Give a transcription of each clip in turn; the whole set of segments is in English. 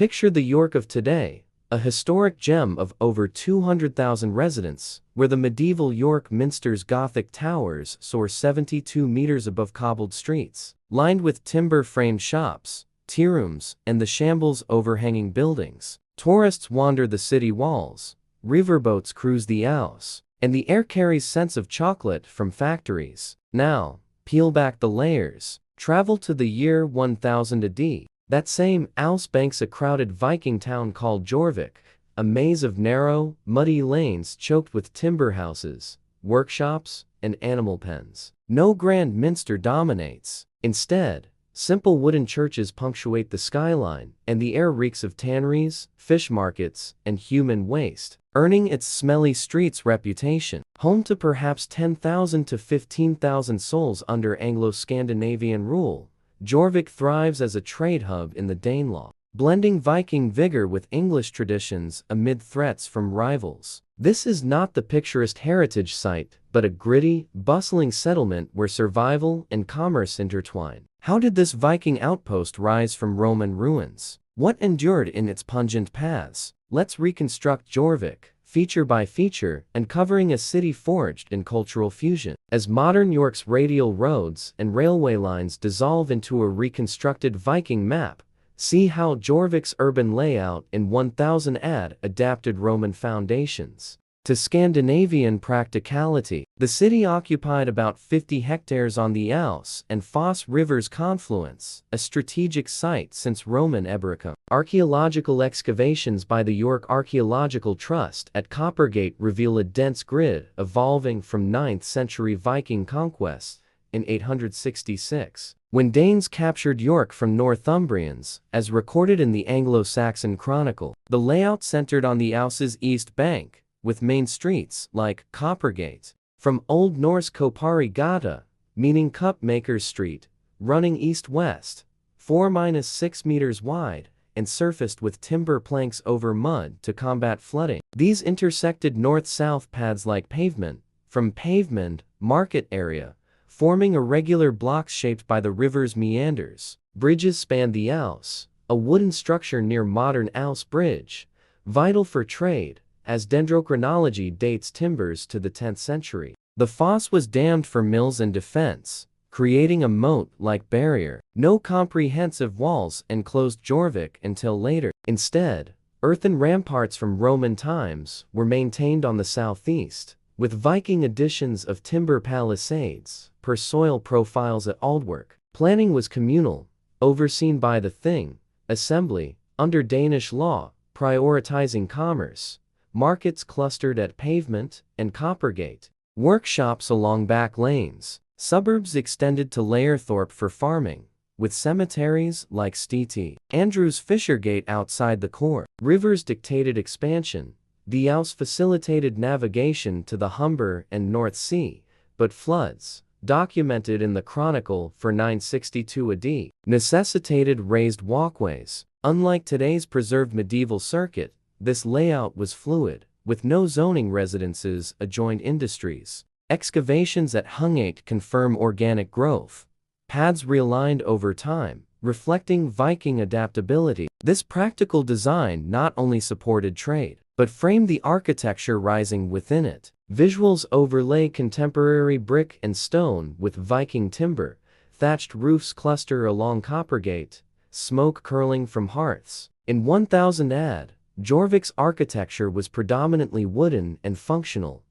Picture the York of today, a historic gem of over 200,000 residents, where the medieval York Minster's Gothic towers soar 72 meters above cobbled streets, lined with timber-framed shops, tea rooms, and the shambles overhanging buildings. Tourists wander the city walls, riverboats cruise the Ouse, and the air carries scents of chocolate from factories. Now, peel back the layers, travel to the year 1000 AD. That same Ouse banks a crowded Viking town called Jorvik, a maze of narrow, muddy lanes choked with timber houses, workshops, and animal pens. No grand minster dominates. Instead, simple wooden churches punctuate the skyline, and the air reeks of tanneries, fish markets, and human waste, earning its smelly streets reputation. Home to perhaps 10,000 to 15,000 souls under Anglo-Scandinavian rule, Jorvik thrives as a trade hub in the Danelaw, blending Viking vigor with English traditions amid threats from rivals. This is not the picturesque heritage site, but a gritty, bustling settlement where survival and commerce intertwine. How did this Viking outpost rise from Roman ruins? What endured in its pungent paths? Let's reconstruct Jorvik, feature by feature, and covering a city forged in cultural fusion. As modern York's radial roads and railway lines dissolve into a reconstructed Viking map, see how Jorvik's urban layout in 1000 AD adapted Roman foundations to Scandinavian practicality. The city occupied about 50 hectares on the Ouse and Foss River's confluence, a strategic site since Roman Ebracum. Archaeological excavations by the York Archaeological Trust at Coppergate reveal a dense grid evolving from 9th century Viking conquests in 866, when Danes captured York from Northumbrians, as recorded in the Anglo-Saxon Chronicle. The layout centered on the Ouse's east bank, with main streets like Coppergate, from Old Norse Kopari Gata, meaning Cup Maker's Street, running east-west, 4–6 meters wide, and surfaced with timber planks over mud to combat flooding. These intersected north-south paths like Pavement, from Pavement, market area, forming irregular blocks shaped by the river's meanders. Bridges spanned the Ouse, a wooden structure near modern Ouse Bridge, vital for trade, as dendrochronology dates timbers to the 10th century. The foss was dammed for mills and defense, creating a moat-like barrier. No comprehensive walls enclosed Jorvik until later. Instead, earthen ramparts from Roman times were maintained on the southeast, with Viking additions of timber palisades, per soil profiles at Aldwork. Planning was communal, overseen by the Thing, Assembly, under Danish law, prioritizing commerce. Markets clustered at Pavement and Coppergate, workshops along back lanes, suburbs extended to Layerthorpe for farming, with cemeteries like Steety Andrews Fishergate outside the core. Rivers dictated expansion. The Ouse facilitated navigation to the Humber and North Sea, but floods, documented in the Chronicle for 962 AD, necessitated raised walkways. Unlike today's preserved medieval circuit, this layout was fluid, with no zoning residences adjoined industries. Excavations at Hungate confirm organic growth. Paths realigned over time, reflecting Viking adaptability. This practical design not only supported trade, but framed the architecture rising within it. Visuals overlay contemporary brick and stone with Viking timber, thatched roofs cluster along Coppergate, smoke curling from hearths. In 1000 AD, Jorvik's architecture was predominantly wooden and functional,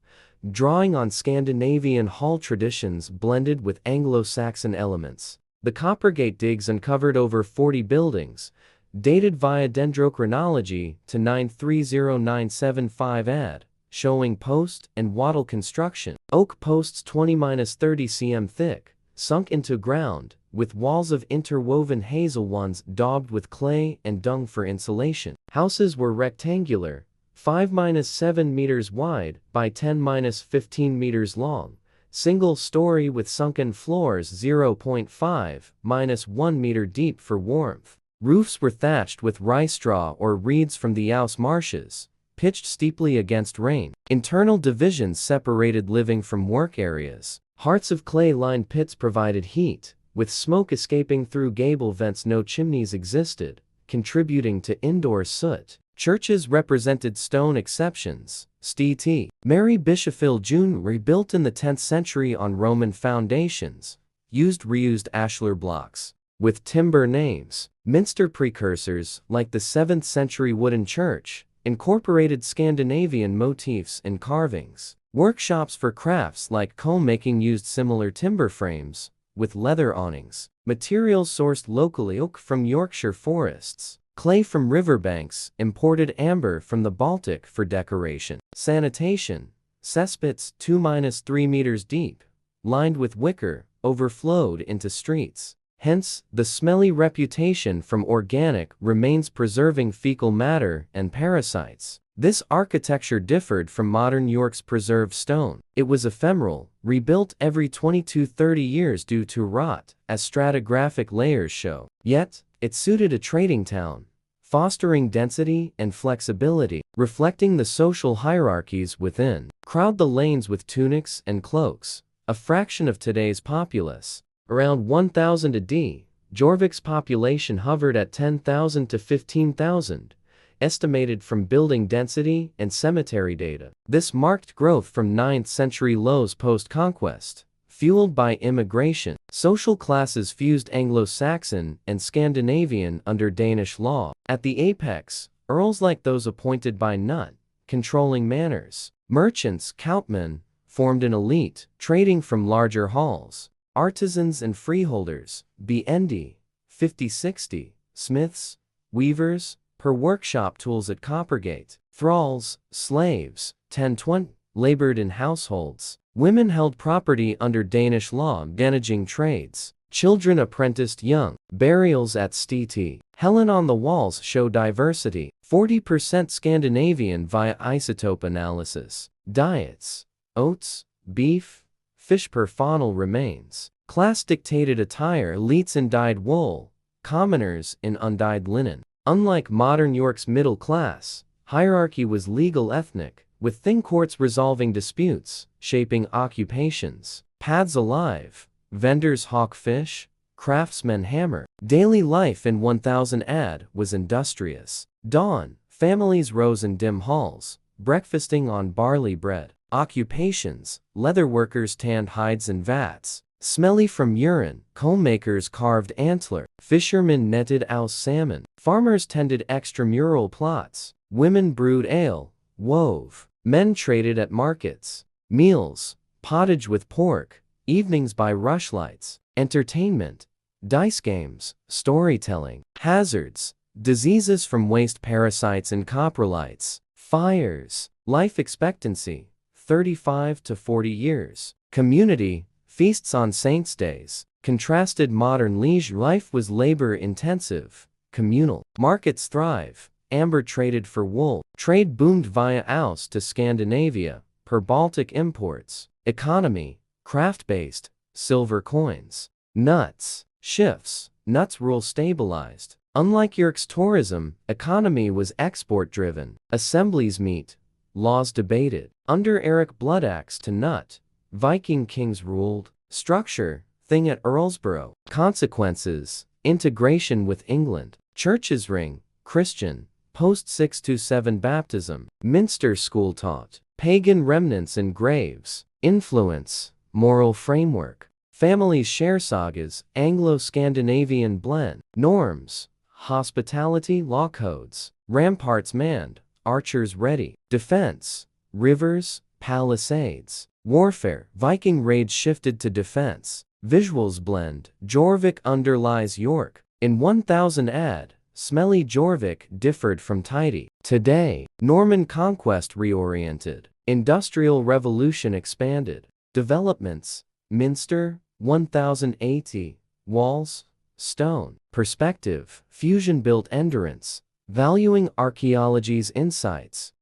drawing on Scandinavian hall traditions blended with Anglo-Saxon elements. The Coppergate digs uncovered over 40 buildings, dated via dendrochronology to 930975 AD, showing post and wattle construction. Oak posts 20–30 cm thick, sunk into ground, with walls of interwoven hazel ones daubed with clay and dung for insulation. Houses were rectangular, 5–7 meters wide by 10–15 meters long, single story with sunken floors 0.5–1 meter deep for warmth. Roofs were thatched with rye straw or reeds from the Ouse marshes, pitched steeply against rain. Internal divisions separated living from work areas. Hearts of clay-lined pits provided heat, with smoke escaping through gable vents. No chimneys existed, contributing to indoor soot. Churches represented stone exceptions. St. Mary Bishophill June rebuilt in the 10th century on Roman foundations, used reused ashlar blocks with timber names. Minster precursors, like the 7th century wooden church, incorporated Scandinavian motifs in carvings. Workshops for crafts like comb making used similar timber frames, with leather awnings. Materials sourced locally: oak from Yorkshire forests, clay from riverbanks, imported amber from the Baltic for decoration. Sanitation: cesspits 2–3 meters deep, lined with wicker, overflowed into streets. Hence, the smelly reputation from organic remains, preserving fecal matter and parasites. This architecture differed from modern York's preserved stone. It was ephemeral, rebuilt every 20–30 years due to rot, as stratigraphic layers show. Yet, it suited a trading town, fostering density and flexibility, reflecting the social hierarchies within. Crowd the lanes with tunics and cloaks, a fraction of today's populace. Around 1000 AD, Jorvik's population hovered at 10,000 to 15,000, estimated from building density and cemetery data. This marked growth from 9th century lows post-conquest, fueled by immigration. Social classes fused Anglo-Saxon and Scandinavian under Danish law. At the apex, earls like those appointed by Nut, controlling manors. Merchants, Koutmen, formed an elite, trading from larger halls. Artisans and freeholders, BND, 50–60, smiths, weavers, per workshop tools at Coppergate. Thralls, slaves, 10–20, labored in households. Women held property under Danish law, managing trades. Children apprenticed young. Burials at St. Helen on the walls show diversity. 40% Scandinavian via isotope analysis. Diets: oats, beef, fish per faunal remains. Class dictated attire: elites in dyed wool, commoners in undyed linen. Unlike modern York's middle class, hierarchy was legal ethnic, with thin courts resolving disputes, shaping occupations. Paths alive: vendors hawk fish, craftsmen hammer. Daily life in 1000 AD was industrious. Dawn: families rose in dim halls, breakfasting on barley bread. Occupations: leatherworkers tanned hides in vats. Smelly from urine: comb makers carved antler. Fishermen netted Ouse salmon. Farmers tended extramural plots. Women brewed ale, wove. Men traded at markets. Meals: pottage with pork, evenings by rushlights. Entertainment: dice games, storytelling. Hazards: diseases from waste parasites and coprolites. Fires: life expectancy 35 to 40 years. Community: feasts on saints' days. Contrasted modern leisure life was labor-intensive, communal. Markets thrive: amber traded for wool. Trade boomed via Ouse to Scandinavia, per Baltic imports. Economy: craft-based, silver coins. Nuts: shifts, nuts rule stabilized. Unlike York's tourism, economy was export-driven. Assemblies meet, laws debated. Under Eric Bloodaxe to Nut, Viking kings ruled. Structure: thing at Earlsborough. Consequences: integration with England. Churches ring, Christian, post 6–7 baptism. Minster school taught. Pagan remnants in graves. Influence: moral framework. Families share sagas, Anglo-Scandinavian blend. Norms: hospitality, law codes. Ramparts manned, archers ready. Defense: rivers, palisades. Warfare: Viking raids shifted to defense. Visuals blend, Jorvik underlies York. In 1000 AD, Smelly Jorvik differed from tidy. Today, Norman conquest reoriented. Industrial revolution expanded. Developments: Minster, 1080, walls, stone. Perspective: fusion built endurance. Valuing archaeology's insights.